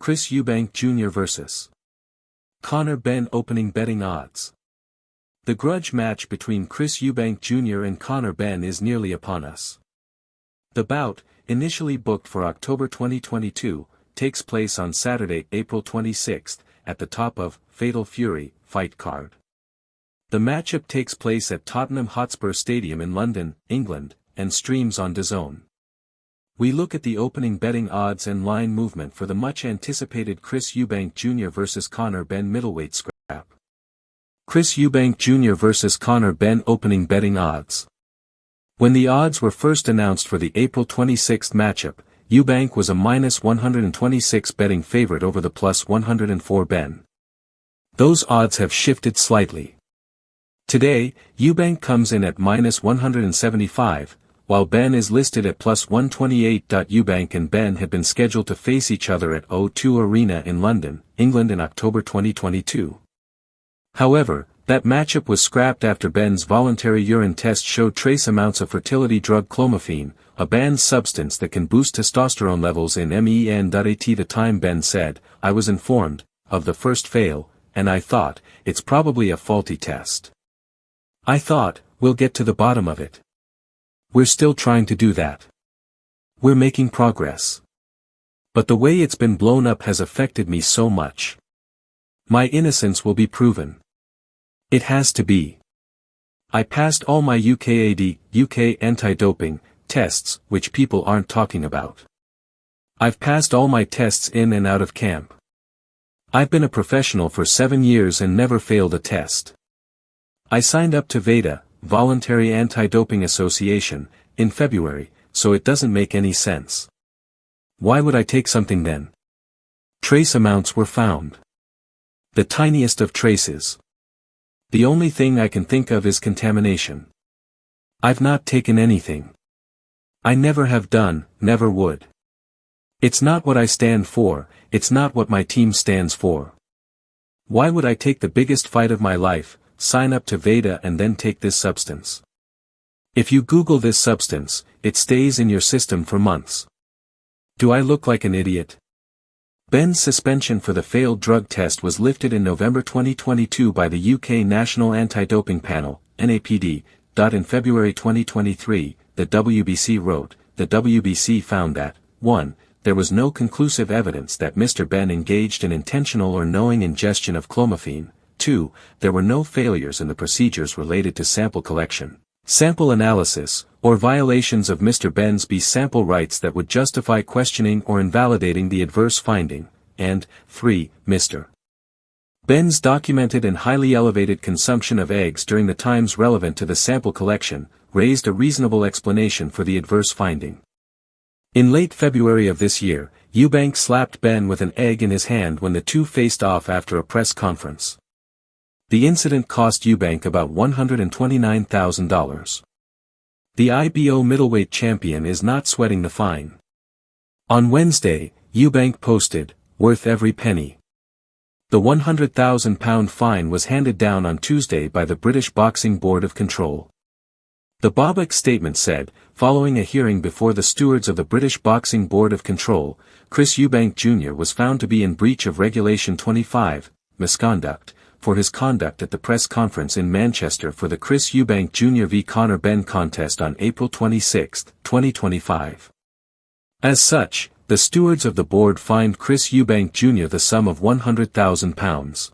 Chris Eubank Jr. vs. Conor Benn opening betting odds. The grudge match between Chris Eubank Jr. and Conor Benn is nearly upon us. The bout, initially booked for October 2022, takes place on Saturday, April 26, at the top of Fatal Fury fight card. The matchup takes place at Tottenham Hotspur Stadium in London, England, and streams on DAZN. We look at the opening betting odds and line movement for the much-anticipated Chris Eubank Jr. vs. Conor Benn middleweight scrap. Chris Eubank Jr. vs. Conor Benn opening betting odds. When the odds were first announced for the April 26 matchup, Eubank was a -126 betting favorite over the +104 Benn. Those odds have shifted slightly. Today, Eubank comes in at -175, while Benn is listed at +128. Eubank and Benn had been scheduled to face each other at O2 Arena in London, England in October 2022. However, that matchup was scrapped after Benn's voluntary urine test showed trace amounts of fertility drug clomiphene, a banned substance that can boost testosterone levels in men. At the time Benn said, "I was informed of the first fail, and I thought, it's probably a faulty test. I thought, we'll get to the bottom of it. We're still trying to do that. We're making progress. But the way it's been blown up has affected me so much. My innocence will be proven. It has to be. I passed all my UK anti-doping tests, which people aren't talking about. I've passed all my tests in and out of camp. I've been a professional for 7 years and never failed a test. I signed up to VADA, Voluntary Anti-Doping Association, in February, so it doesn't make any sense. Why would I take something then? Trace amounts were found. The tiniest of traces. The only thing I can think of is contamination. I've not taken anything. I never have done, never would. It's not what I stand for, it's not what my team stands for. Why would I take the biggest fight of my life, sign up to VADA and then take this substance? If you Google this substance, it stays in your system for months. Do I look like an idiot? Benn's suspension for the failed drug test was lifted in November 2022 by the UK National Anti-Doping Panel, NAPD. In February 2023, the WBC wrote, the WBC found that, 1. There was no conclusive evidence that Mr. Benn engaged in intentional or knowing ingestion of clomiphene. 2. There were no failures in the procedures related to sample collection, sample analysis, or violations of Mr. Benn's B-sample rights that would justify questioning or invalidating the adverse finding. And, 3. Mr. Benn's documented and highly elevated consumption of eggs during the times relevant to the sample collection, raised a reasonable explanation for the adverse finding. In late February of this year, Eubank slapped Benn with an egg in his hand when the two faced off after a press conference. The incident cost Eubank about $129,000. The IBO middleweight champion is not sweating the fine. On Wednesday, Eubank posted, "Worth every penny." The £100,000 fine was handed down on Tuesday by the British Boxing Board of Control. The BOBC statement said, following a hearing before the stewards of the British Boxing Board of Control, Chris Eubank Jr. was found to be in breach of Regulation 25, misconduct, for his conduct at the press conference in Manchester for the Chris Eubank Jr. v Conor Benn contest on April 26, 2025. As such, the stewards of the board fined Chris Eubank Jr. the sum of £100,000.